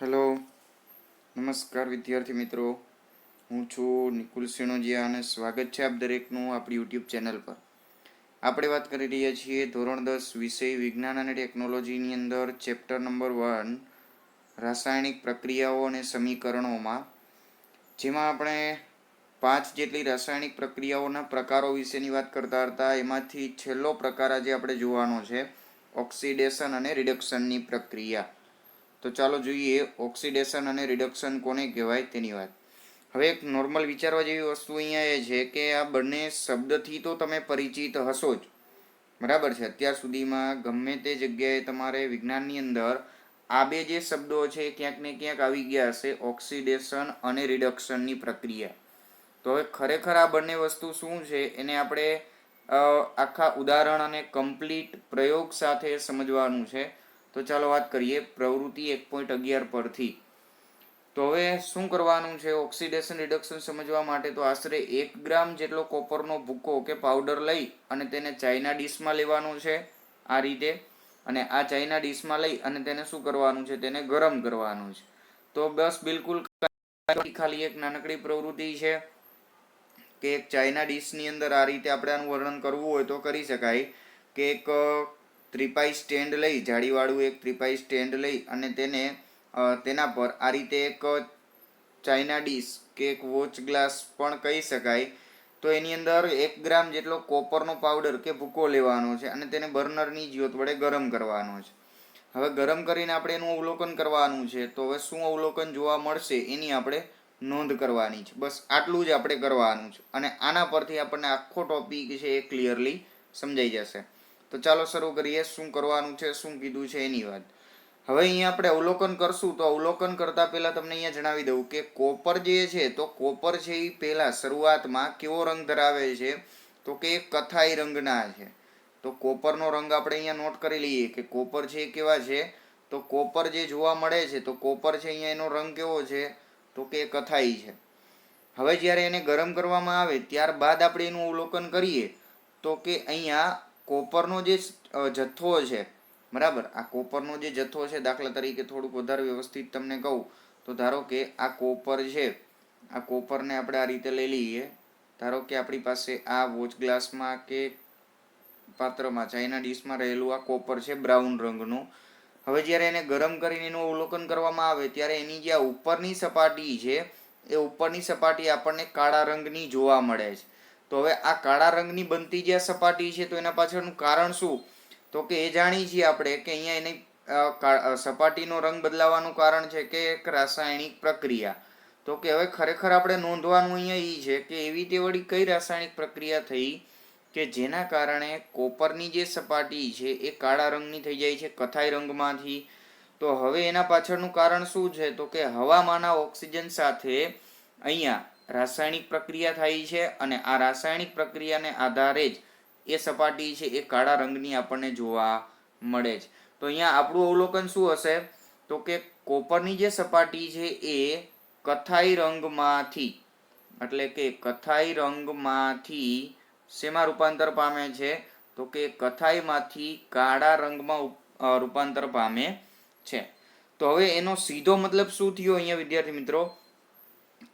Hello, નમસ્કાર વિદ્યાર્થી મિત્રો. હું છું નિકુલ સિણોજિયા અને સ્વાગત છે આપ દરેકનું આપણી યુટ્યુબ ચેનલ પર. આપણે વાત કરી રહ્યા છીએ ધોરણ 10 વિષય વિજ્ઞાન અને ટેકનોલોજીની અંદર ચેપ્ટર નંબર 1 રાસાયણિક પ્રક્રિયાઓ અને સમીકરણોમાં, જેમાં આપણે 5 જેટલી રાસાયણિક પ્રક્રિયાઓના પ્રકારો વિશેની વાત કરતા હતા. એમાંથી છેલ્લો પ્રકાર આજે આપણે જોવાનો છે ઓક્સિડેશન અને રિડક્શનની પ્રક્રિયા. તો ચાલો જોઈએ ઓક્સિડેશન અને રિડક્શન કોને કહેવાય તેની વાત. હવે એક નોર્મલ વિચારવા જેવી વસ્તુ અહીંયા એ છે કે આ બંને શબ્દથી તો તમે પરિચિત હશો જ, બરાબર છે. અત્યાર સુધીમાં ગમે તે જગ્યાએ તમારે વિજ્ઞાનની અંદર આ બે જે શબ્દો છે ક્યાંક ને ક્યાંક આવી ગયા હશે, ઓક્સિડેશન અને રિડક્શનની પ્રક્રિયા. તો હવે ખરેખર આ બંને વસ્તુ શું છે એને આપણે આખા ઉદાહરણ અને કમ્પ્લીટ પ્રયોગ સાથે સમજવાનું છે. તો ચાલો વાત કરીએ પ્રવૃત્તિ 1.11 પરથી. તો હવે શું કરવાનું છે ઓક્સિડેશન રિડક્શન સમજવા માટે? તો આશરે 1 ગ્રામ જેટલો કોપરનો ભૂકો કે પાવડર લઈ અને તેને ચાઇના ડીશમાં લેવાનો છે આ રીતે. અને આ ચાઇના ડીશમાં લઈ અને તેને શું કરવાનું છે, તેને ગરમ કરવાનું છે. તો બસ બિલકુલ ખાલી એક નાનકડી પ્રવૃત્તિ છે કે એક ચાઇના ડીશની અંદર આ રીતે આપણે આનું વર્ણન કરવું હોય તો કરી શકાય કે એક ત્રિપાઈ સ્ટેન્ડ લઈ, જાળીવાળું એક ત્રિપાઈ સ્ટેન્ડ લઈ અને તેના પર આ રીતે એક ચાઇના ડીશ કે એક વોચ ગ્લાસ પણ કહી શકાય. તો એની અંદર 1 ગ્રામ જેટલો કોપરનો પાવડર કે ભૂકો લેવાનો છે અને તેને બર્નરની જ્યોત વડે ગરમ કરવાનો છે. હવે ગરમ કરીને આપણે એનું અવલોકન કરવાનું છે. તો હવે શું અવલોકન જોવા મળશે એની આપણે નોંધ કરવાની છે. બસ આટલું જ આપણે કરવાનું છે અને આના પરથી આપણને આખો ટોપિક છે એ ક્લિયરલી સમજાઈ જશે. તો ચાલો શરૂ કરીએ. શું કરવાનું છે, શું કીધું છે એની વાત. હવે અહીંયા આપણે અવલોકન કરશું. તો અવલોકન કરતા પહેલા તમને અહીંયા જણાવી દઉં કે કોપર જે છે, તો કોપર છે એ પહેલા શરૂઆતમાં કેવો રંગ ધરાવે છે? તો કે કથાઈ રંગના છે. તો કોપરનો રંગ આપણે અહીંયા નોટ કરી લઈએ કે કોપર છે એ કેવા છે? તો કોપર જે જોવા મળે છે, તો કોપર છે અહીંયા એનો રંગ કેવો છે? તો કે કથાઈ છે. હવે જ્યારે એને ગરમ કરવામાં આવે ત્યારબાદ આપણે એનું અવલોકન કરીએ તો કે અહીંયા કોપરનો જે જથ્થો છે, બરાબર, આ કોપરનો જે જથ્થો છે, દાખલા તરીકે થોડુંક વધારે વ્યવસ્થિત તમને કહું તો ધારો કે આ કોપર છે, આ કોપરને આપણે આ રીતે લઈ લઈએ. ધારો કે આપણી પાસે આ વોચ ગ્લાસમાં કે પાત્રમાં, ચાઇના ડીશમાં રહેલું આ કોપર છે બ્રાઉન રંગનું. હવે જ્યારે એને ગરમ કરીને એનું અવલોકન કરવામાં આવે ત્યારે એની જે ઉપરની સપાટી છે એ ઉપરની સપાટી આપણને કાળા રંગની જોવા મળે છે. તો હવે આ કાળા રંગની બનતી જે સપાટી છે તો એના પાછળનું કારણ શું? તો કે એ જાણીએ છીએ આપણે કે અહીંયા એની સપાટીનો રંગ બદલાવાનું કારણ છે કે એક રાસાયણિક પ્રક્રિયા. તો કે હવે ખરેખર આપણે નોંધવાનું અહીંયા એ છે કે એવી તે વળી કઈ રાસાયણિક પ્રક્રિયા થઈ કે જેના કારણે કોપરની જે સપાટી છે એ કાળા રંગની થઈ જાય છે, કથાઈ રંગમાંથી. તો હવે એના પાછળનું કારણ શું છે? તો કે હવામાંના ઓક્સિજન સાથે અહીંયા રાસાયણિક પ્રક્રિયા થાય છે અને આ રાસાયણિક પ્રક્રિયાને આધારે જ એ સપાટી છે એ કાળા રંગની આપણને જોવા મળે છે. તો અહીંયા આપણું અવલોકન શું હશે? તો કે કોપરની જે સપાટી છે એ કથાઈ રંગમાંથી, એટલે કે કથાઈ રંગમાંથી શેમાં રૂપાંતર પામે છે? તો કે કથાઈમાંથી કાળા રંગમાં રૂપાંતર પામે છે. તો હવે એનો સીધો મતલબ શું થયો અહીંયા વિદ્યાર્થી મિત્રો?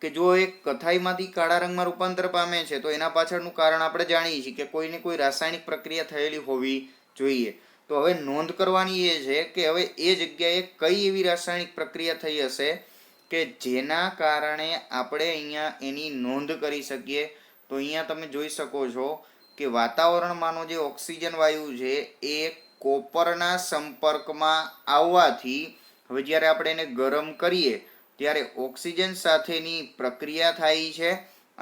કે જો એક કથાઈમાંથી કાળા રંગમાં રૂપાંતર પામે છે તો એના પાછળનું કારણ આપણે જાણીએ છીએ કે કોઈને કોઈ રાસાયણિક પ્રક્રિયા થયેલી હોવી જોઈએ. તો હવે નોંધ કરવાની એ છે કે હવે એ જગ્યાએ કઈ એવી રાસાયણિક પ્રક્રિયા થઈ હશે કે જેના કારણે આપણે અહીંયા એની નોંધ કરી શકીએ. તો અહીંયા તમે જોઈ શકો છો કે વાતાવરણમાંનો જે ઓક્સિજન વાયુ છે એ કોપરના સંપર્કમાં આવવાથી હવે જ્યારે આપણે એને ગરમ કરીએ ત્યારે ઓક્સિજન સાથેની પ્રક્રિયા થાય છે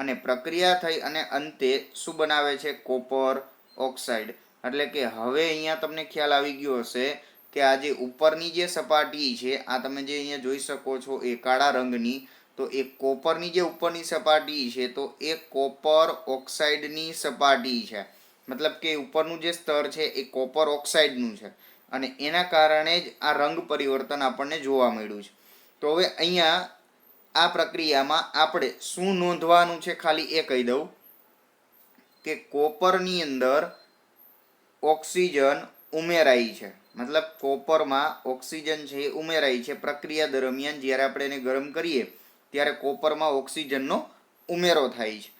અને પ્રક્રિયા થઈ અને અંતે શું બનાવે છે? Copper oxide. એટલે કે હવે અહીંયા તમને ખ્યાલ આવી ગયો હશે કે આ જે ઉપરની જે સપાટી છે, આ તમે જે અહીંયા જોઈ શકો છો એ કાળા રંગની, તો એ કોપરની જે ઉપરની સપાટી છે તો એ કોપર ઓક્સાઇડની સપાટી છે. મતલબ કે ઉપરનું જે સ્તર છે એ કોપર ઓક્સાઇડનું છે અને એના કારણે જ આ રંગ પરિવર્તન આપણને જોવા મળ્યું છે. તો હવે અહીંયા આ પ્રક્રિયામાં આપણે શું નોંધવાનું છે ખાલી એ કહી દઉં કે કોપરની અંદર ઓક્સિજન ઉમેરાય છે, મતલબ કોપરમાં ઓક્સિજન છે એ ઉમેરાય છે પ્રક્રિયા દરમિયાન. જ્યારે આપણે એને ગરમ કરીએ ત્યારે કોપરમાં ઓક્સિજનનો ઉમેરો થાય છે.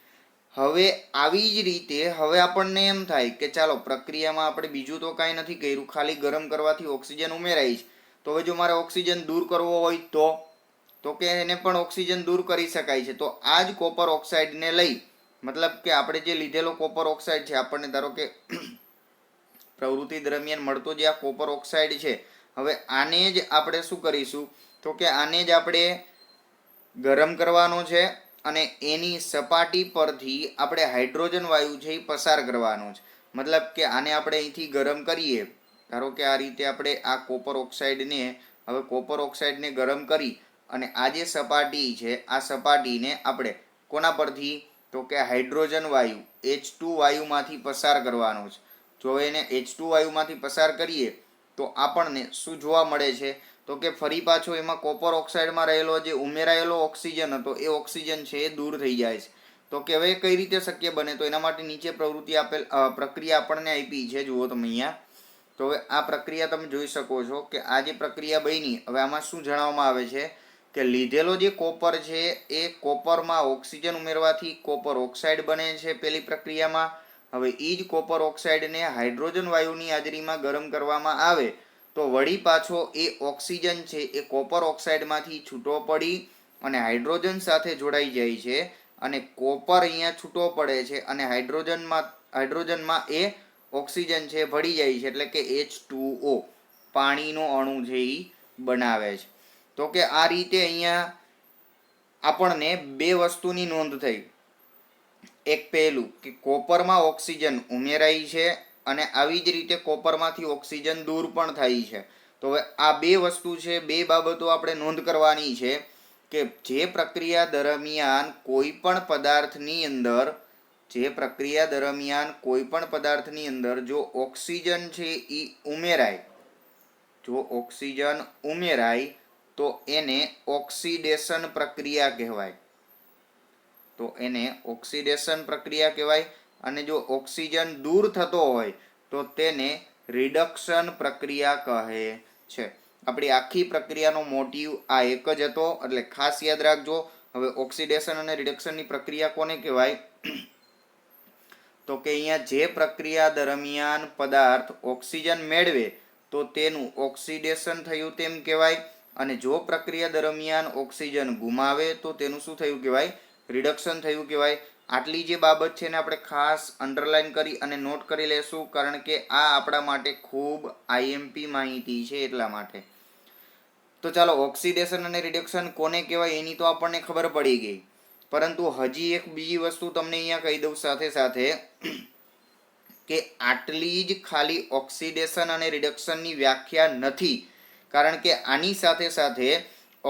હવે આવી જ રીતે હવે આપણને એમ થાય કે ચાલો પ્રક્રિયામાં આપણે બીજું તો કાંઈ નથી કર્યું, ખાલી ગરમ કરવાથી ઓક્સિજન ઉમેરાય છે. તો હવે જો મારે ઓક્સિજન દૂર કરવો હોય તો કે એને પણ ઓક્સિજન દૂર કરી શકાય છે. તો આ જ કોપર ઓક્સાઇડને લઈ, મતલબ કે આપણે જે લીધેલો કોપર ઓક્સાઇડ છે, આપણને ધારો કે પ્રવૃત્તિ દરમિયાન મળતો જે આ કોપર ઓક્સાઇડ છે, હવે આને જ આપણે શું કરીશું તો કે આને જ આપણે ગરમ કરવાનો છે અને એની સપાટી પરથી આપણે હાઇડ્રોજન વાયુ છે એ પસાર કરવાનો છે. મતલબ કે આને આપણે અહીંથી ગરમ કરીએ, ધારો કે આ રીતે આપણે આ કોપર ઓક્સાઇડને હવે કોપર ઓક્સાઇડને ગરમ કરી અને આ જે સપાટી છે આ સપાટીને આપણે કોના પરથી તો કે હાઇડ્રોજન વાયુ H2 વાયુમાંથી પસાર કરવાનો છે. જો એને H2 વાયુમાંથી પસાર કરીએ તો આપણને શું જોવા મળે છે તો કે ફરી પાછો એમાં કોપર ઓક્સાઇડમાં રહેલો જે ઉમેરાયેલો ઓક્સિજન હતો એ ઓક્સિજન છે એ દૂર થઈ જાય છે. તો કે હવે કઈ રીતે શક્ય બને, તો એના માટે નીચે પ્રવૃત્તિ પ્રક્રિયા આપણને આપી છે, જુઓ તમે અહીંયા. તો હવે આ પ્રક્રિયા તમે જોઈ શકો છો કે આ જે પ્રક્રિયા બની, હવે આમાં શું જણાવવામાં આવે છે કે લીધેલો જે કોપર છે એ કોપરમાં ઓક્સિજન ઉમેરવાથી કોપર ઓક્સાઇડ બને છે પેલી પ્રક્રિયામાં. હવે એ જ કોપર ઓક્સાઇડને હાઇડ્રોજન વાયુની હાજરીમાં ગરમ કરવામાં આવે તો વળી પાછો એ ઓક્સિજન છે એ કોપર ઓક્સાઇડમાંથી છૂટો પડી અને હાઇડ્રોજન સાથે જોડાઈ જાય છે અને કોપર અહીંયા છૂટો પડે છે અને હાઇડ્રોજનમાં એ ઓક્સિજન છે ભળી જાય છે, એટલે કે H2O પાણીનો અણુ છે એ બનાવે છે. તો કે આ રીતે અહીંયા આપણને બે વસ્તુની નોંધ થઈ. એક પહેલું કે કોપરમાં ઓક્સિજન ઉમેરાય છે અને આવી જ રીતે કોપરમાંથી ઓક્સિજન દૂર પણ થાય છે. તો હવે આ બે વસ્તુ છે, બે બાબતો આપણે નોંધ કરવાની છે કે જે પ્રક્રિયા દરમિયાન કોઈ પણ પદાર્થની અંદર જો ઓક્સિજન છે એ ઉમેરાય તો એને ઓક્સિડેશન પ્રક્રિયા કહેવાય. અને જો ઓક્સિજન દૂર થતો હોય તો તેને રિડક્શન પ્રક્રિયા કહે છે. આપણી આખી પ્રક્રિયાનો મોટિવ આ એક જ હતો, એટલે ખાસ યાદ રાખજો. હવે ઓક્સિડેશન અને રિડક્શનની પ્રક્રિયા કોને કહેવાય તો કે અહીંયા જે પ્રક્રિયા દરમિયાન પદાર્થ ઓક્સિજન મેળવે તો તેનું ઓક્સિડેશન થયું તેમ કહેવાય, અને જો પ્રક્રિયા દરમિયાન ઓક્સિજન ગુમાવે તો તેનું શું થયું કહેવાય, રિડક્શન થયું કહેવાય. આટલી જે બાબત છે ને આપણે ખાસ અંડરલાઈન કરી અને નોટ કરી લેશું, કારણ કે આ આપણા માટે ખૂબ આઈએમપી માહિતી છે એટલા માટે. તો ચાલો, ઓક્સિડેશન અને રિડક્શન કોને કહેવાય એની તો આપણને ખબર પડી ગઈ, પરંતુ હજી એક બીજી વસ્તુ તમને અહીંયા કહી દઉં સાથે સાથે કે આટલી જ ખાલી ઓક્સિડેશન અને રિડક્શનની વ્યાખ્યા નથી, કારણ કે આની સાથે સાથે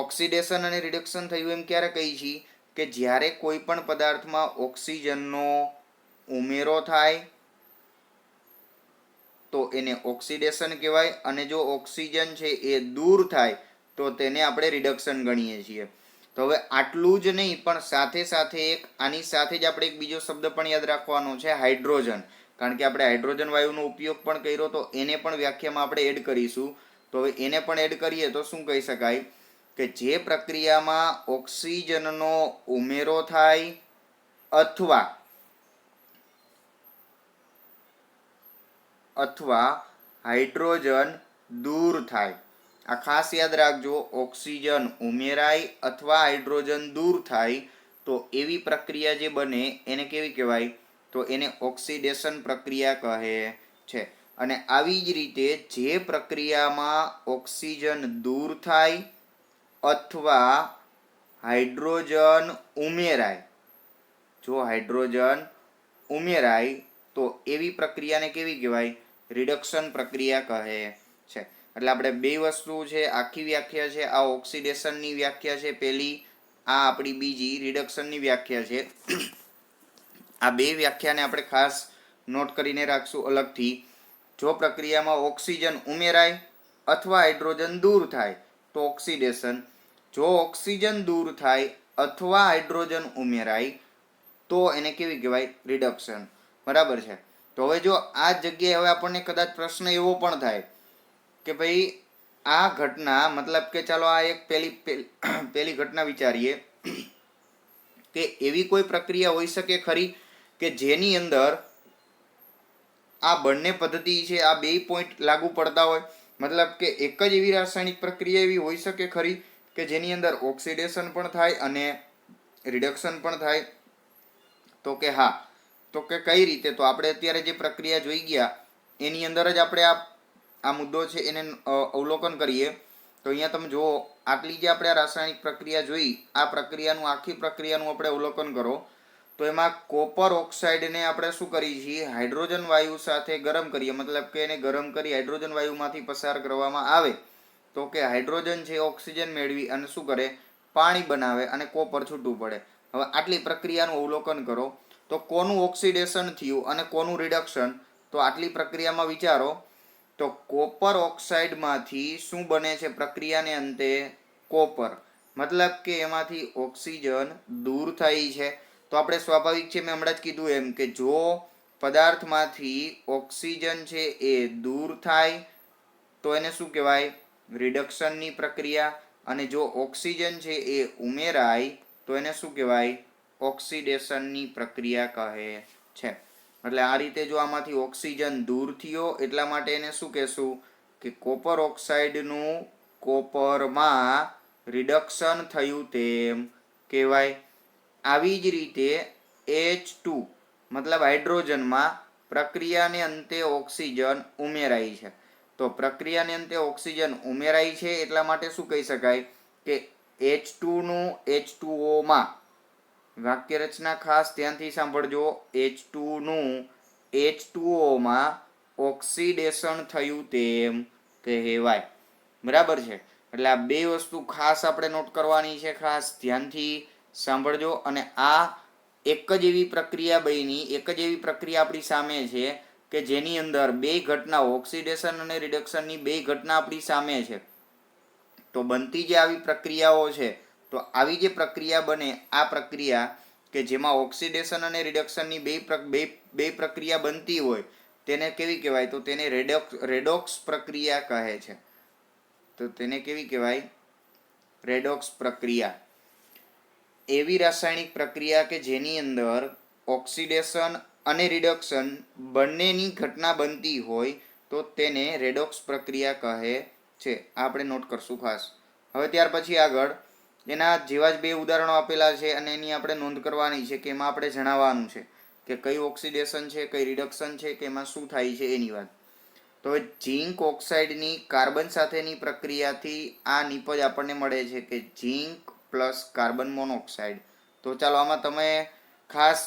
ઓક્સિડેશન અને રિડક્શન થયું એમ ક્યારે કહી છીએ કે જ્યારે કોઈ પણ પદાર્થમાં ઓક્સિજનનો ઉમેરો થાય તો એને ઓક્સિડેશન કહેવાય, અને જો ઓક્સિજન છે એ દૂર થાય તો તેને આપણે રિડક્શન ગણીએ છીએ. તો હવે આટલું જ નહીં, પણ સાથે સાથે આની સાથે જ આપણે એક બીજો શબ્દ પણ યાદ રાખવાનો છે, હાઇડ્રોજન. કારણ કે આપણે હાઇડ્રોજન વાયુનો ઉપયોગ પણ કર્યો તો એને પણ વ્યાખ્યામાં આપણે એડ કરીશું. તો હવે એને પણ એડ કરીએ તો શું કહી શકાય કે જે પ્રક્રિયામાં ઓક્સિજનનો ઉમેરો થાય અથવા હાઇડ્રોજન દૂર થાય, આ ખાસ યાદ રાખજો, ઓક્સિજન ઉમેરાય અથવા હાઇડ્રોજન દૂર થાય તો એવી પ્રક્રિયા જે બને એને કેવી કહેવાય તો એને ઓક્સિડેશન પ્રક્રિયા કહે છે. અને આવી જ રીતે જે પ્રક્રિયામાં ઓક્સિજન દૂર થાય અથવા હાઇડ્રોજન ઉમેરાય, તો એવી પ્રક્રિયાને કેવી કહેવાય, રિડક્શન પ્રક્રિયા કહે છે. એટલે આપણે બે વસ્તુ છે, આખી વ્યાખ્યા છે, આ ઓક્સિડેશનની વ્યાખ્યા છે પેલી, આ આપણી બીજી રિડક્શનની વ્યાખ્યા છે. આ બે વ્યાખ્યાને આપણે ખાસ નોટ કરીને રાખશું અલગથી. જો પ્રક્રિયામાં ઓક્સિજન ઉમેરાય અથવા હાઇડ્રોજન દૂર થાય તો ઓક્સિડેશન, જો ઓક્સિજન દૂર થાય અથવા હાઇડ્રોજન ઉમેરાય તો એને કેવી કહેવાય, રિડક્શન. બરાબર છે. તો હવે જો આ જગ્યાએ હવે આપણને કદાચ પ્રશ્ન એવો પણ થાય કે ભાઈ આ ઘટના મતલબ કે ચાલો આ એક પેલી ઘટના વિચારીએ કે એવી કોઈ પ્રક્રિયા હોઈ શકે ખરી કે જેની અંદર આ બંને પદ્ધતિ છે, આ બે પોઈન્ટ લાગુ પડતા હોય, મતલબ કે એક જ એવી રાસાયણિક પ્રક્રિયા એવી હોઈ શકે ખરી કે જેની અંદર ઓક્સિડેશન પણ થાય અને રિડક્શન પણ થાય? તો કે હા. તો કે કઈ રીતે? તો આપણે અત્યારે જે પ્રક્રિયા જોઈ ગયા એની અંદર જ આપણે આ મુદ્દો છે એને અવલોકન કરીએ. તો અહીંયા તમે જુઓ, આટલી જે આપણે રાસાયણિક પ્રક્રિયા જોઈ, આ પ્રક્રિયાનું આખી પ્રક્રિયાનું આપણે અવલોકન કરો તો એમાં કોપર ઓક્સાઇડને આપણે શું કરીએ છીએ? હાઇડ્રોજન વાયુ સાથે ગરમ કરીએ, મતલબ કે એને ગરમ કરી હાઇડ્રોજન વાયુમાંથી પસાર કરવામાં આવે તો કે હાઇડ્રોજન છે ઓક્સિજન મેળવી અને શું કરે? પાણી બનાવે અને કોપર છૂટું પડે. હવે આટલી પ્રક્રિયાનું અવલોકન કરો તો કોનું ઓક્સિડેશન થયું અને કોનું રિડક્શન? તો આટલી પ્રક્રિયામાં વિચારો તો કોપર ઓક્સાઇડમાંથી શું બને છે પ્રક્રિયાને અંતે? કોપર. મતલબ કે એમાંથી ઓક્સિજન દૂર થાય છે. તો આપણે સ્વાભાવિક છે, મેં હમણાં જ કીધું એમ કે જો પદાર્થમાંથી ઓક્સિજન છે એ દૂર થાય તો એને શું કહેવાય? રિડક્શનની પ્રક્રિયા. અને જો ઓક્સિજન છે એ ઉમેરાય તો એને શું કહેવાય? ઓક્સિડેશનની પ્રક્રિયા કહે છે. એટલે આ રીતે જો આમાંથી ઓક્સિજન દૂર થયો એટલા માટે એને શું કહેશું? કે કોપર ઓક્સાઇડનું કોપરમાં રિડક્શન થયું તેમ કહેવાય. આવી જ રીતે H2 મતલબ હાઇડ્રોજનમાં પ્રક્રિયાને અંતે ઓક્સિજન ઉમેરાય છે. તો પ્રક્રિયાને અંતે ઓક્સિજન ઉમેરાય છે એટલા માટે શું કહી શકાય? કે H2 નું H2O માં, વાક્ય રચના ખાસ ધ્યાનથી સાંભળજો, H2 નું H2O માં ઓક્સિડેશન થયું તેમ કહેવાય. બરાબર છે? એટલે આ બે વસ્તુ ખાસ આપણે નોટ કરવાની છે, ખાસ ધ્યાનથી સાંભળજો. અને આ એક જ એવી પ્રક્રિયા બની, એક જ એવી પ્રક્રિયા આપણી સામે છે કે જેની અંદર બે ઘટના, ઓક્સિડેશન અને રિડક્શનની બે ઘટના આપણી સામે છે. તો બનતી જે આવી પ્રક્રિયાઓ છે, તો આવી જે પ્રક્રિયા બને, આ પ્રક્રિયા કે જેમાં ઓક્સિડેશન અને રિડક્શનની બે પ્રક્રિયા બનતી હોય તેને કેવી કહેવાય? તો તેને રેડોક્સ પ્રક્રિયા કહે છે. તો તેને કેવી કહેવાય? રેડોક્સ પ્રક્રિયા. એવી રાસાયણિક પ્રક્રિયા કે જેની અંદર ઓક્સિડેશન અને રિડક્શન બંનેની ઘટના બનતી હોય તો તેને રેડોક્સ પ્રક્રિયા કહે છે. આપણે નોટ કરશું ખાસ. હવે ત્યાર પછી આગળ એના જેવા જ બે ઉદાહરણો આપેલા છે અને એની આપણે નોંધ કરવાની છે કે એમાં આપણે જણાવવાનું છે કે કઈ ઓક્સિડેશન છે, કઈ રિડક્શન છે, કે એમાં શું થાય છે એની વાત. તો ઝીંક ઓક્સાઇડની કાર્બન સાથેની પ્રક્રિયાથી આ નિપજ આપણને મળે છે કે ઝીંક પ્લસ કાર્બન મોનોક્સાઇડ. તો ચાલો આમાં તમે ખાસ,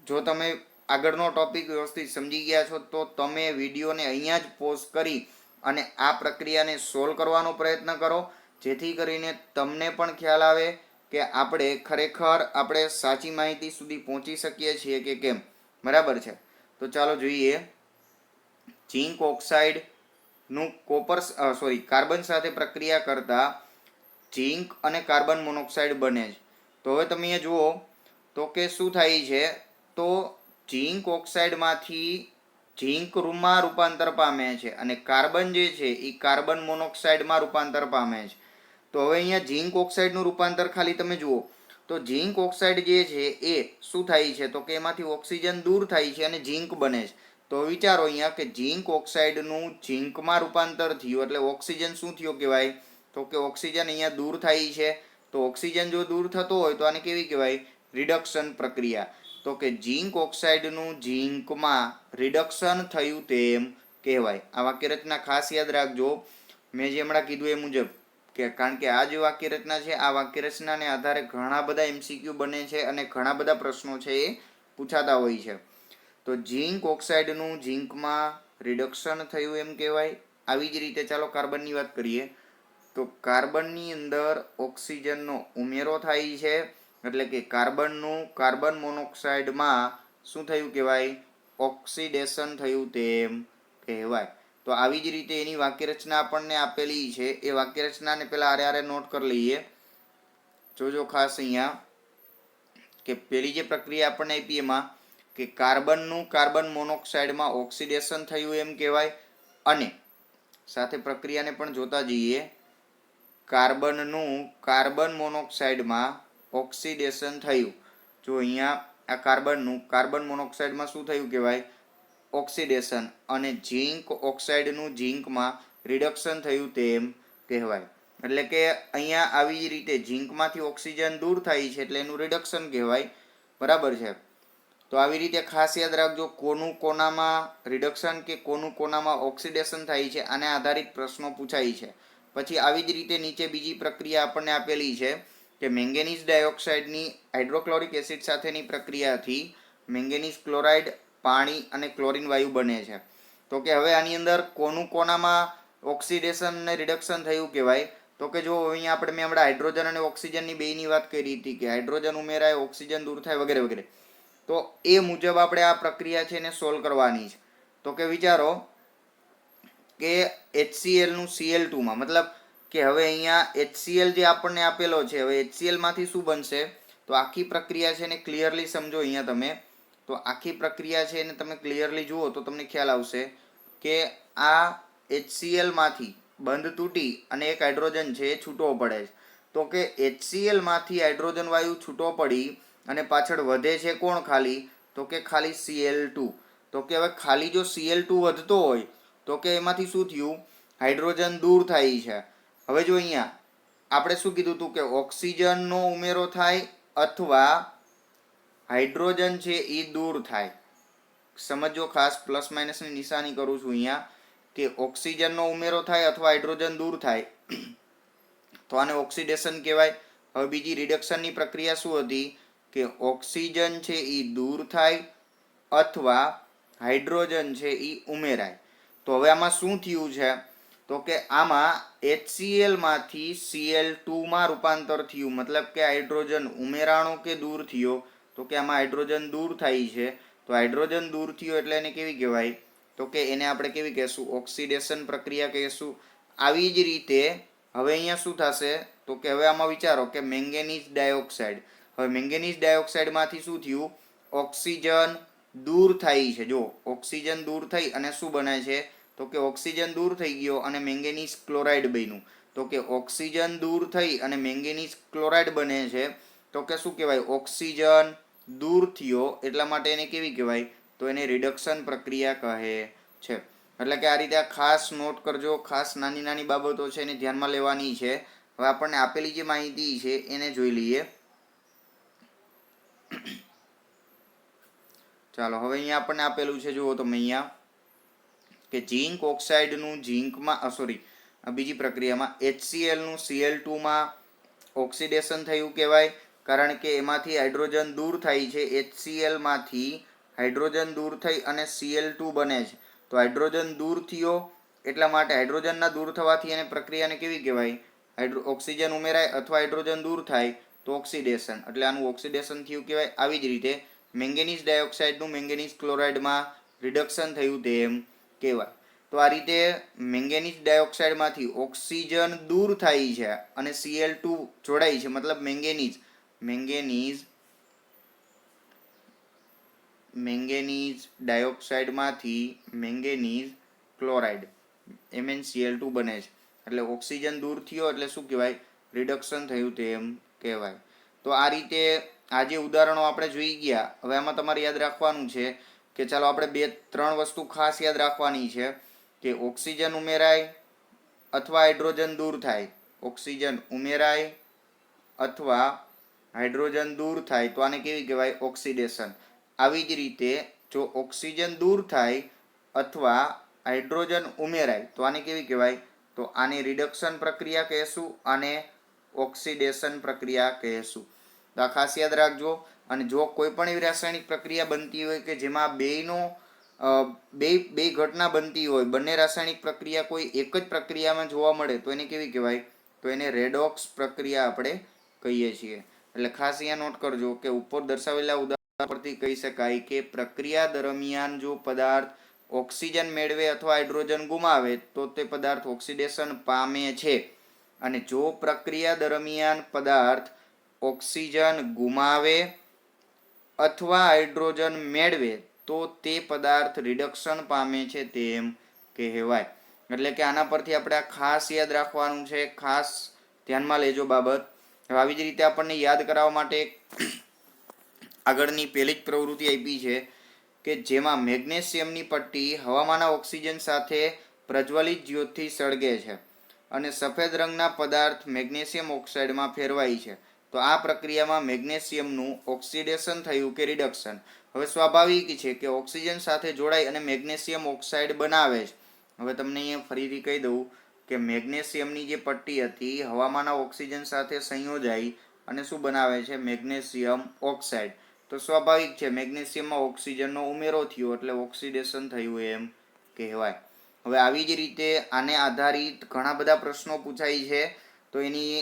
જો તમે આગળનો ટોપિક વ્યવસ્થિત સમજી ગયા છો તો તમે વિડીયોને અહીંયા જ પોઝ કરી અને આ પ્રક્રિયાને સોલ્વ કરવાનો પ્રયત્ન કરો, જેથી કરીને તમને પણ ખ્યાલ આવે કે આપણે ખરેખર સાચી માહિતી સુધી પહોંચી શકીએ છીએ કે કેમ. બરાબર છે? તો ચાલો જોઈએ. ઝીંક ઓક્સાઇડનું કાર્બન સાથે પ્રક્રિયા કરતા ઝીંક અને કાર્બન મોનોક્સાઇડ બને છે. તો હવે તમે અહીંયા જુઓ તો કે શું થાય છે? તો ઝીંક ઓક્સાઇડમાંથી ઝીંકમાં રૂપાંતર પામે છે અને કાર્બન જે છે એ કાર્બન મોનોક્સાઇડમાં રૂપાંતર પામે છે. તો હવે અહીંયા ઝીંક ઓક્સાઇડનું રૂપાંતર ખાલી તમે જુઓ તો ઝીંક ઓક્સાઇડ જે છે એ શું થાય છે? તો કે એમાંથી ઓક્સિજન દૂર થાય છે અને ઝીંક બને છે. તો વિચારો અહીંયા કે ઝીંક ઓક્સાઇડનું ઝીંકમાં રૂપાંતર થયું એટલે ઓક્સિજન શું થયો કહેવાય? તો કે ઓક્સિજન અહીંયા દૂર થાય છે. તો ઓક્સિજન જો દૂર થતો હોય તો આને કેવી કહેવાય? રિડક્શન પ્રક્રિયા. તો કે ઝીંક ઓક્સાઇડનું ઝીંકમાં રિડક્શન થયું તેમ કહેવાય. આ વાક્ય રચના ખાસ યાદ રાખજો, મેં જે હમણાં કીધું એ મુજબ, કે કારણ કે આ જે વાક્ય રચના છે, આ વાક્ય રચનાને આધારે ઘણા બધા MCQ બને છે અને ઘણા બધા પ્રશ્નો છે એ પૂછાતા હોય છે. તો ઝીંક ઓક્સાઇડનું ઝીંકમાં રિડક્શન થયું એમ કહેવાય. આવી જ રીતે ચાલો કાર્બનની વાત કરીએ. તો કાર્બનની અંદર ઓક્સિજનનો ઉમેરો થાય છે એટલે કે કાર્બનનું કાર્બન મોનોક્સાઇડમાં શું થયું કહેવાય? ઓક્સિડેશન થયું તેમ કહેવાય. તો આવી જ રીતે એની વાક્ય રચના આપણને આપેલી છે, એ વાક્ય રચનાને પહેલા આરે નોટ કરી લઈએ. જોજો ખાસ અહીંયા કે પેલી જે પ્રક્રિયા આપણને આપી એમાં કે કાર્બનનું કાર્બન મોનોક્સાઇડમાં ઓક્સિડેશન થયું એમ કહેવાય અને સાથે પ્રક્રિયાને પણ જોતા જઈએ. કાર્બનનું કાર્બન મોનોક્સાઇડમાં ઓક્સિડેશન થયું. જો અહીંયા આ કાર્બન મોનોક્સાઇડમાં શું થયું કહેવાય? ઓક્સિડેશન. અને ઝીંક ઓક્સાઇડનું ઝીંકમાં રિડક્શન થયું તેમ કહેવાય. એટલે કે અહીંયા આવી રીતે ઝીંકમાંથી ઓક્સિજન દૂર થાય છે એટલે એનું રિડક્શન કહેવાય. બરાબર છે. તો આવી રીતે ખાસ યાદ રાખજો, કોનું કોનામાં રિડક્શન કે કોનું કોનામાં ઓક્સિડેશન થાય છે, આને આધારિત પ્રશ્નો પૂછાય છે. પછી આવી જ રીતે નીચે બીજી પ્રક્રિયા આપણને આપેલી છે કે મેંગેનીઝ ડાયોક્સાઇડની હાઇડ્રોક્લોરિક એસિડ સાથેની પ્રક્રિયાથી મેંગેનીઝ ક્લોરાઇડ, પાણી અને ક્લોરીન વાયુ બને છે. તો કે હવે આની અંદર કોનું કોનામાં ઓક્સિડેશન અને રિડક્શન થયું કહેવાય? તો કે જો અહીંયા મેં હમણાં હાઇડ્રોજન અને ઓક્સિજનની બેયની વાત કરી હતી કે હાઇડ્રોજન ઉમેરાય, ઓક્સિજન દૂર થાય વગેરે વગેરે. તો એ મુજબ આપણે આ પ્રક્રિયા છે એને સોલ્વ કરવાની છે. તો કે વિચારો કે HCl નું Cl2 માં, મતલબ કે હવે અહીંયા HCl જે આપણને આપેલો છે, હવે HCl માંથી શું બનશે? તો આખી પ્રક્રિયા છે એને ક્લિયરલી સમજો. અહીંયા તમે તો આખી પ્રક્રિયા છે એને તમે ક્લિયરલી જુઓ તો તમને ખ્યાલ આવશે કે આ HCl માંથી બંધ તૂટી અને એક હાઇડ્રોજન છે એ છૂટો પડે છે. તો કે HCl માંથી હાઇડ્રોજન વાયુ છૂટો પડી અને પાછળ વધે છે કોણ ખાલી? તો કે ખાલી Cl2. તો કે હવે ખાલી જો Cl2 વધતો હોય તો કે એમાંથી શું થયું? હાઇડ્રોજન દૂર થાય છે. હવે જો અહીંયા આપણે શું કીધું હતું કે ઓક્સિજનનો ઉમેરો થાય અથવા હાઇડ્રોજન છે એ દૂર થાય. સમજો ખાસ, પ્લસ માઇનસની નિશાની કરું છું અહીંયા કે ઓક્સિજનનો ઉમેરો થાય અથવા હાઇડ્રોજન દૂર થાય તો આને ઓક્સિડેશન કહેવાય. હવે બીજી રિડક્શનની પ્રક્રિયા શું હતી કે ઓક્સિજન છે એ દૂર થાય અથવા હાઇડ્રોજન છે એ ઉમેરાય. તો હવે આમાં શું થયું છે? તો કે આમાં HCl માંથી Cl2 માં રૂપાંતર થયું. મતલબ કે હાઇડ્રોજન ઉમેરાણો કે દૂર થયો? તો કે આમાં હાઇડ્રોજન દૂર થાય છે. તો હાઇડ્રોજન દૂર થયો એટલે એને કેવી કહેવાય? તો કે એને આપણે કેવી કહેશું? ઓક્સિડેશન પ્રક્રિયા કહેશું. આવી જ રીતે હવે અહીંયા શું થશે? તો કે હવે આમાં વિચારો કે મેંગેનીઝ ડાયોક્સાઇડ, હવે મેંગેનીઝ ડાયોક્સાઇડ માંથી શું થયું? ઓક્સિજન દૂર થાય છે. જો ઓક્સિજન દૂર થઈ અને શું બને છે? તો કે ઓક્સિજન દૂર થઈ ગયો અને મેંગેનીઝ ક્લોરાઇડ બન્યું. તો કે ઓક્સિજન દૂર થઈ અને મેંગેનીઝ ક્લોરાઇડ બને છે. તો કે શું કહેવાય? ઓક્સિજન દૂર થયો એટલા માટે એને કેવી કહેવાય? તો એને રિડક્શન પ્રક્રિયા કહે છે. એટલે કે આ રીતે ખાસ નોટ કરજો. ખાસ નાની નાની બાબતો છે એને ધ્યાનમાં લેવાની છે. હવે આપણને આપેલી જે માહિતી છે એને જોઈ લઈએ. ચાલો, હવે અહીંયા આપણને આપેલું છે, જુઓ તમે અહીંયા કે ઝીંક ઓક્સાઇડનું ઝીંકમાં બીજી પ્રક્રિયામાં HCl નું Cl2 માં ઓક્સિડેશન થયું કહેવાય. કારણ કે એમાંથી હાઇડ્રોજન દૂર થાય છે. HCl માંથી હાઇડ્રોજન દૂર થઈ અને Cl2 બને છે. તો હાઇડ્રોજન દૂર થયો એટલા માટે હાઇડ્રોજનના દૂર થવાથી એને પ્રક્રિયાને કેવી કહેવાય? ઓક્સિજન ઉમેરાય અથવા હાઇડ્રોજન દૂર થાય તો ઓક્સિડેશન, એટલે આનું ઓક્સિડેશન થયું કહેવાય. આવી જ રીતે મેંગેનીઝ ડાયોક્સાઇડનું મેંગેનીઝ ક્લોરાઇડમાં રિડક્શન થયું તેમ કહેવાય. તો આ રીતે મેંગેનીઝ ડાયોક્સાઇડમાંથી ઓક્સિજન દૂર થાય છે અને Cl2 જોડાય છે. મતલબ મેંગેનીઝ ડાયોક્સાઇડમાંથી મેંગેનીઝ ક્લોરાઇડ MnCl2 બને છે. એટલે ઓક્સિજન દૂર થયો એટલે શું કહેવાય? રિડક્શન થયું તેમ કહેવાય. તો આ રીતે આ જે ઉદાહરણો આપણે જોઈ ગયા, હવે આમાં તમારે યાદ રાખવાનું છે કે ચાલો આપણે 2-3 વસ્તુ ખાસ યાદ રાખવાની છે કે ઓક્સિજન ઉમેરાય અથવા હાઇડ્રોજન દૂર થાય. ઓક્સિજન ઉમેરાય અથવા હાઇડ્રોજન દૂર થાય તો આને કેવી કહેવાય? ઓક્સિડેશન. આવી જ રીતે જો ઓક્સિજન દૂર થાય અથવા હાઇડ્રોજન ઉમેરાય તો આને કેવી કહેવાય? તો આને રિડક્શન પ્રક્રિયા કહેશું અને ઓક્સિડેશન પ્રક્રિયા કહેશું. તો આ ખાસ યાદ રાખજો. અને જો કોઈ પણ એવી રાસાયણિક પ્રક્રિયા બનતી હોય કે જેમાં બે ઘટના બનતી હોય, બંને રાસાયણિક પ્રક્રિયા કોઈ એક જ પ્રક્રિયામાં જોવા મળે તો એને કેવી કહેવાય? તો એને રેડોક્સ પ્રક્રિયા આપણે કહીએ છીએ. એટલે ખાસ અહીંયા નોટ કરજો કે ઉપર દર્શાવેલા ઉદાહરણ પરથી કહી શકાય કે પ્રક્રિયા દરમિયાન જો પદાર્થ ઓક્સિજન મેળવે અથવા હાઇડ્રોજન ગુમાવે તો તે પદાર્થ ઓક્સિડેશન પામે છે. અને જો પ્રક્રિયા દરમિયાન પદાર્થ ઓક્સિજન ગુમાવે અથવા હાઇડ્રોજન મેળવે તો તે પદાર્થ રિડક્શન પામે છે તેમ કહેવાય. એટલે કે આના પરથી આપણે આ ખાસ યાદ રાખવાનું છે, ખાસ ધ્યાનમાં લેજો બાબત. હવે આવી જ રીતે આપણને યાદ કરાવવા માટે આગળની પહેલી જ પ્રવૃત્તિ આપી છે કે જેમાં મેગ્નેશિયમની પટ્ટી હવામાંના ઓક્સિજન સાથે પ્રજ્વલિત જ્યોતથી સળગે છે અને સફેદ રંગના પદાર્થ મેગ્નેશિયમ ઓક્સાઇડમાં ફેરવાય છે. તો આ પ્રક્રિયામાં મેગ્નેશિયમનું ઓક્સિડેશન થયું કે રિડક્શન. હવે સ્વાભાવિક છે કે ઓક્સિજન સાથે જોડાઈ અને મેગ્નેશિયમ ઓક્સાઇડ બનાવે છે. હવે તમને અહીંયા ફરીથી કહી દઉં કે મેગ્નેશિયમની જે પટ્ટી હતી હવામાંના ઓક્સિજન સાથે સંયોજાઈ અને શું બનાવે છે? Magnesium oxide. તો સ્વાભાવિક છે મેગ્નેશિયમમાં ઓક્સિજનનો ઉમેરો થયો એટલે ઓક્સિડેશન થયું એમ કહેવાય. હવે આવી જ રીતે આને આધારિત ઘણા બધા પ્રશ્નો પૂછાય છે, તો એની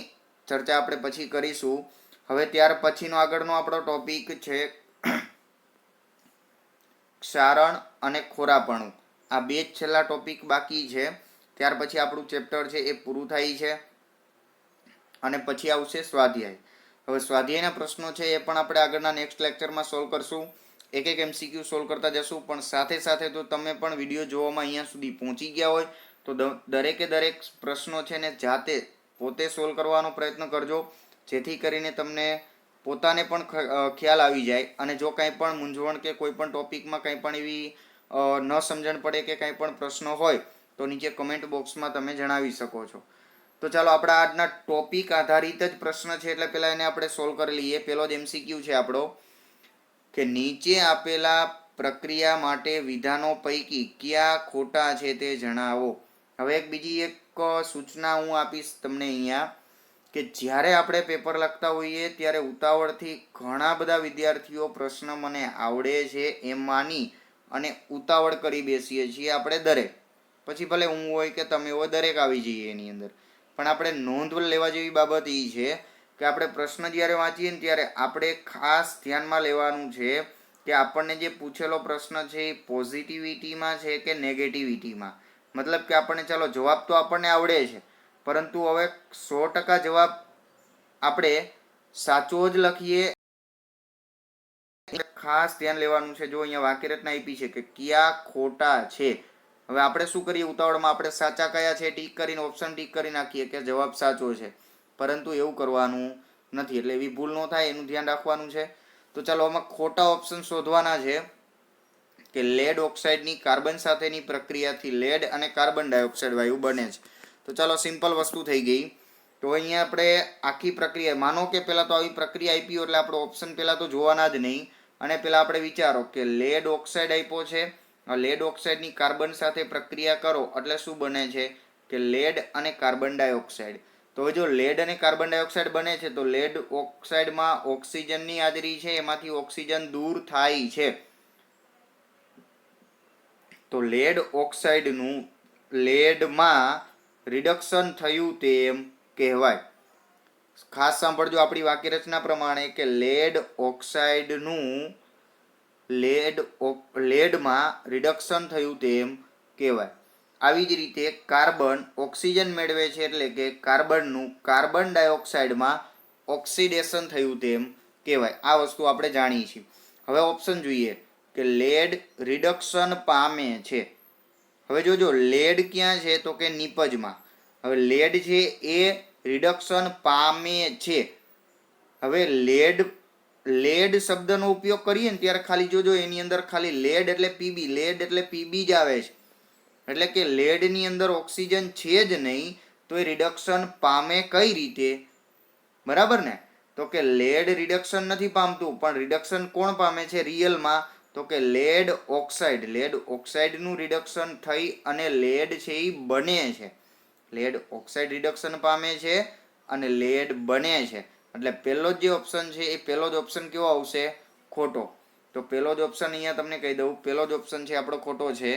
ચર્ચા આપણે પછી કરીશું. હવે ત્યાર પછીનો આગળનો આપણો ટોપિક છે ક્ષારણ અને ખોરાપણું. આ બે જ છેલ્લા ટોપિક બાકી છે. ત્યાર પછી આપણું ચેપ્ટર છે એ પૂરું થાય છે અને પછી આવશે સ્વાધ્યાય. હવે સ્વાધ્યાયના પ્રશ્નો છે એ પણ આપણે આગળના નેક્સ્ટ લેક્ચરમાં સોલ્વ કરશું. એક એક MCQ સોલ્વ કરતા જશું, પણ સાથે સાથે તો તમે પણ વિડીયો જોવામાં અહીંયા સુધી પહોંચી ગયા હોય તો દરેકે દરેક પ્રશ્નો છે ને જાતે પોતે સોલ્વ કરવાનો પ્રયત્ન કરજો, જેથી કરીને તમને પોતાને પણ ખ્યાલ આવી જાય. અને જો કંઈ પણ મૂંઝવણ કે કોઈ પણ ટોપિકમાં કંઈ પણ એવી ન સમજણ પડે કે કંઈ પણ પ્રશ્ન હોય તો નીચે કમેન્ટ બોક્સમાં તમે જણાવી શકો છો. તો ચાલો આપણા આજના ટોપિક આધારિત જ પ્રશ્ન છે એટલે પહેલાં એને આપણે સોલ્વ કરી લઈએ. પહેલો જ MCQ છે આપણો કે નીચે આપેલા પ્રક્રિયા માટે વિધાનો પૈકી કયા ખોટા છે તે જણાવો. હવે બીજી એક સૂચના હું આપીશ તમને અહીંયા કે જ્યારે આપણે પેપર લખતા હોઈએ ત્યારે ઉતાવળથી ઘણા બધા વિદ્યાર્થીઓ પ્રશ્ન મને આવડે છે એમ માની અને ઉતાવળ કરી બેસીએ છીએ આપણે દરેક. પછી ભલે હું હોય કે તમે હોય દરેક આવી જઈએ એની અંદર. પણ આપણે નોંધ લેવા જેવી બાબત એ છે કે આપણે પ્રશ્ન જ્યારે વાંચીએ ને ત્યારે આપણે ખાસ ધ્યાનમાં લેવાનું છે કે આપણને જે પૂછેલો પ્રશ્ન છે એ પોઝિટિવિટીમાં છે કે નેગેટિવિટીમાં. મતલબ કે આપણને ચાલો જવાબ તો આપણને આવડે છે, પરંતુ હવે 100% જવાબ આપણે સાચો જ લખીએ. ખાસ ધ્યાન લેવાનું છે. જો અહીંયા વાક્યરચના આપી છે કે કયા ખોટા છે. હવે આપણે શું કરીએ ઉતાવળમાં આપણે સાચા કયા છે ટીક કરીને ઓપ્શન ટીક કરી નાખીએ કે જવાબ સાચો છે, પરંતુ એવું કરવાનું નથી. એટલે એવી ભૂલ ન થાય એનું ધ્યાન રાખવાનું છે. તો ચાલો આમાં ખોટા ઓપ્શન શોધવાના છે કે લેડ ઓક્સાઇડની કાર્બન સાથેની પ્રક્રિયાથી લેડ અને કાર્બન ડાયોક્સાઇડ વાયુ બને છે. તો ચાલો સિમ્પલ વસ્તુ થઈ ગઈ. તો અહીંયા આપણે આખી પ્રક્રિયા માનો કે પહેલાં તો આવી પ્રક્રિયા આપી એટલે આપણે ઓપ્શન પહેલાં તો જોવાના જ નહીં. અને પહેલાં આપણે વિચારો કે લેડ ઓક્સાઇડ આપ્યો છે, લેડ ઓક્સાઇડની કાર્બન સાથે પ્રક્રિયા કરો એટલે શું બને છે કે લેડ અને કાર્બન ડાયોક્સાઇડ. તો જો લેડ અને કાર્બન ડાયોક્સાઇડ બને છે તો લેડ ઓક્સાઇડમાં ઓક્સિજનની હાજરી છે, એમાંથી ઓક્સિજન દૂર થાય છે. તો લેડ ઓક્સાઇડનું લેડમાં રિડક્શન થયું તેમ કહેવાય. ખાસ સાંભળજો આપણી વાક્યરચના પ્રમાણે કે લેડ ઓક્સાઇડનું લેડમાં રિડક્શન થયું તેમ કહેવાય. આવી જ રીતે કાર્બન ઓક્સિજન મેળવે છે એટલે કે કાર્બનનું કાર્બન ડાયોક્સાઇડમાં ઓક્સિડેશન થયું તેમ કહેવાય. આ વસ્તુ આપણે જાણીએ છીએ. હવે ઓપ્શન જોઈએ કે લેડ રિડક્શન પામે છે. હવે જોજો લેડ ક્યાં છે તો કે નિપજમાં. હવે લેડ છે એ રિડક્શન પામે છે. હવે લેડ શબ્દનો ઉપયોગ કરીએ ને ત્યારે ખાલી જોજો એની અંદર ખાલી લેડ એટલે પીબી, લેડ એટલે પીબી જ આવે છે. એટલે કે લેડની અંદર ઓક્સિજન છે જ નહીં તો એ રિડક્શન પામે કઈ રીતે? બરાબર ને? તો કે લેડ રિડક્શન નથી પામતું, પણ રિડક્શન કોણ પામે છે રિયલમાં? તો કે લેડ ઓક્સાઇડ. લેડ ઓક્સાઇડનું રિડક્શન થઈ અને લેડ છે એ બને છે. લેડ ઓક્સાઇડ રિડક્શન પામે છે અને લેડ બને છે. એટલે પહેલો જ જે ઓપ્શન છે એ પહેલો જ ઓપ્શન કેવો આવશે? ખોટો. તો પહેલો જ ઓપ્શન અહીંયા તમને કહી દઉં, પહેલો જ ઓપ્શન છે આપણો ખોટો છે.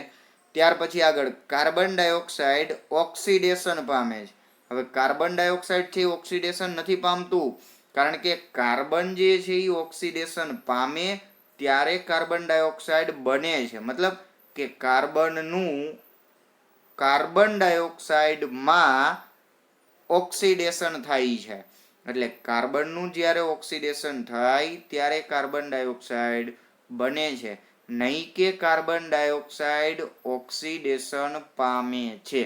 ત્યાર પછી આગળ કાર્બન ડાયોક્સાઇડ ઓક્સિડેશન પામે છે. હવે કાર્બન ડાયોક્સાઇડ છે એ ઓક્સિડેશન નથી પામતું, કારણ કે કાર્બન જે છે એ ઓક્સિડેશન પામે ત્યારે કાર્બન ડાયોક્સાઇડ બને છે. મતલબ કે કાર્બનનું કાર્બન ડાયોક્સાઇડમાં ઓક્સિડેશન થાય છે. એટલે કાર્બનનું જ્યારે ઓક્સિડેશન થાય ત્યારે કાર્બન ડાયોક્સાઇડ બને છે, નહીં કે કાર્બન ડાયોક્સાઇડ ઓક્સિડેશન પામે છે.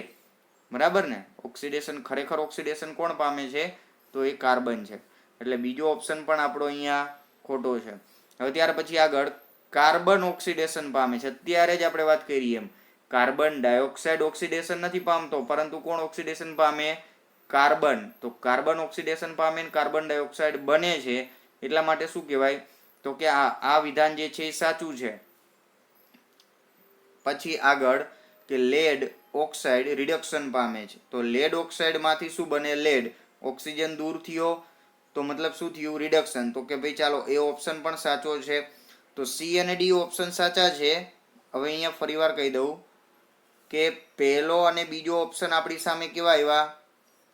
બરાબર ને? ઓક્સિડેશન ખરેખર ઓક્સિડેશન કોણ પામે છે? તો એ કાર્બન છે. એટલે બીજો ઓપ્શન પણ આપણો અહીંયા ખોટો છે. હવે ત્યાર પછી આગળ કાર્બન ઓક્સિડેશન પામે છે. અત્યારે જ આપણે વાત કરી એમ કાર્બન ડાયોક્સાઇડ ઓક્સિડેશન નથી પામતો, પરંતુ કોણ ઓક્સિડેશન પામે? કાર્બન. તો કાર્બન ઓક્સિડેશન પામે ને કાર્બન ડાયોક્સાઇડ બને છે, એટલા માટે શું કહેવાય? તો કે આ વિધાન જે છે એ સાચું છે. પછી આગળ કે લેડ ઓક્સાઇડ રિડક્શન પામે છે. તો લેડ ઓક્સાઇડ માંથી શું બને? લેડ. ઓક્સિજન દૂર થયો તો મતલબ શું થયું? રિડક્શન. તો કે ભાઈ ચાલો એ ઓપ્શન પણ સાચો છે. તો સી અને ડી ઓપ્શન સાચા છે. હવે અહીંયા ફરીવાર કહી દઉં કે પહેલો અને બીજો ઓપ્શન આપણી સામે કેવા આવ્યા?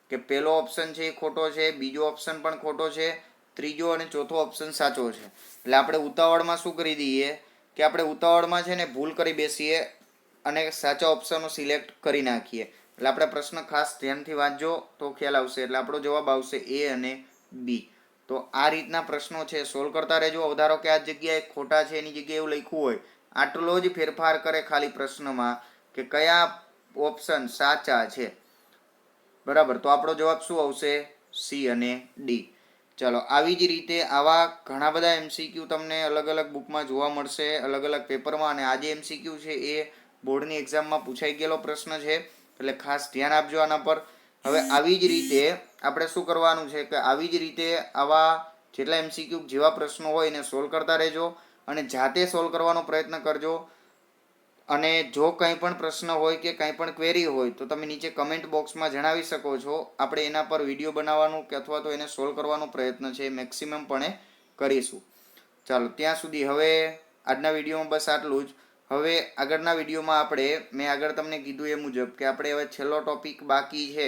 કે પહેલો ઓપ્શન છે એ ખોટો છે, બીજો ઓપ્શન પણ ખોટો છે, ત્રીજો અને ચોથો ઓપ્શન સાચો છે. એટલે આપણે ઉતાવળમાં શું કરી દઈએ કે આપણે ઉતાવળમાં છે ને ભૂલ કરી બેસીએ અને સાચા ઓપ્શનો સિલેક્ટ કરી નાખીએ. એટલે આપણે પ્રશ્ન ખાસ ધ્યાનથી વાંચજો તો ખ્યાલ આવશે. એટલે આપણો જવાબ આવશે એ અને બી. તો આ રીતના પ્રશ્નો છે સોલ્વ કરતા રહેજો. ધારો કે આ જગ્યાએ ખોટા છે એની જગ્યાએ એવું લખ્યું હોય, આટલો જ ફેરફાર કરે ખાલી પ્રશ્નમાં કે કયા ઓપ્શન સાચા છે. બરાબર, તો આપણો જવાબ શું આવશે? સી અને ડી. ચાલો, આવી જ રીતે આવા ઘણા બધા એમસીક્યુ તમને અલગ અલગ બુકમાં જોવા મળશે, અલગ અલગ પેપરમાં. અને આ જે એમસીક્યુ છે એ બોર્ડની એક્ઝામમાં પૂછાઈ ગયેલો પ્રશ્ન છે, એટલે ખાસ ધ્યાન આપજો આના પર. હવે આવી જ રીતે આપણે શું કરવાનું છે કે આવી જ રીતે આવા જેટલા એમસીક્યુ જેવા પ્રશ્નો હોય એને સોલ્વ કરતા રહેજો અને જાતે સોલ્વ કરવાનો પ્રયત્ન કરજો. અને જો કંઈ પણ પ્રશ્ન હોય કે કંઈ પણ ક્વેરી હોય તો તમે નીચે કમેન્ટ બોક્સમાં જણાવી શકો છો. આપણે એના પર વિડીયો બનાવવાનું કે અથવા તો એને સોલ્વ કરવાનો પ્રયત્ન છે મેક્સિમમ પણ કરીશું. ચાલો, ત્યાં સુધી હવે આજના વિડીયોમાં બસ આટલું જ. હવે આગળના વિડીયોમાં મેં આગળ તમને કીધું એ મુજબ કે આપણે હવે છેલ્લો ટોપિક બાકી છે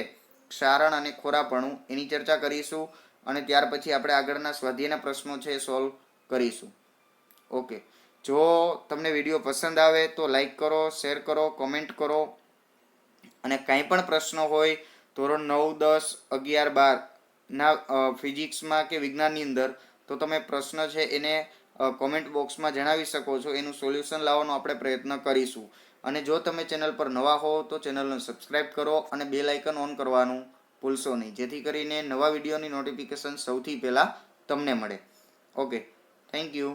ક્ષારણ અને ખોરાપણું, એની ચર્ચા કરીશું અને ત્યાર પછી આપણે આગળના સ્વાધ્યાયના પ્રશ્નો છે સોલ્વ કરીશું. ઓકે, જો તમને વિડીયો પસંદ આવે તો લાઈક કરો, શેર કરો, કોમેન્ટ કરો અને કાંઈ પણ પ્રશ્ન હોય ધોરણ 9, 10, 11, 12 ના ફિઝિક્સમાં કે વિજ્ઞાનની અંદર તો તમે પ્રશ્ન છે એને કોમેન્ટ બોક્સમાં જણાવી શકો છો. એનું સોલ્યુશન લાવવાનો આપણે પ્રયત્ન કરીશું. અને જો તમે ચેનલ પર નવા હો તો ચેનલને સબસ્ક્રાઈબ કરો અને બેલ આઇકન ઓન કરવાનું ભૂલશો નહીં, જેથી કરીને નવા વિડીયોની નોટિફિકેશન સૌથી પહેલાં તમને મળે. Okay, thank you.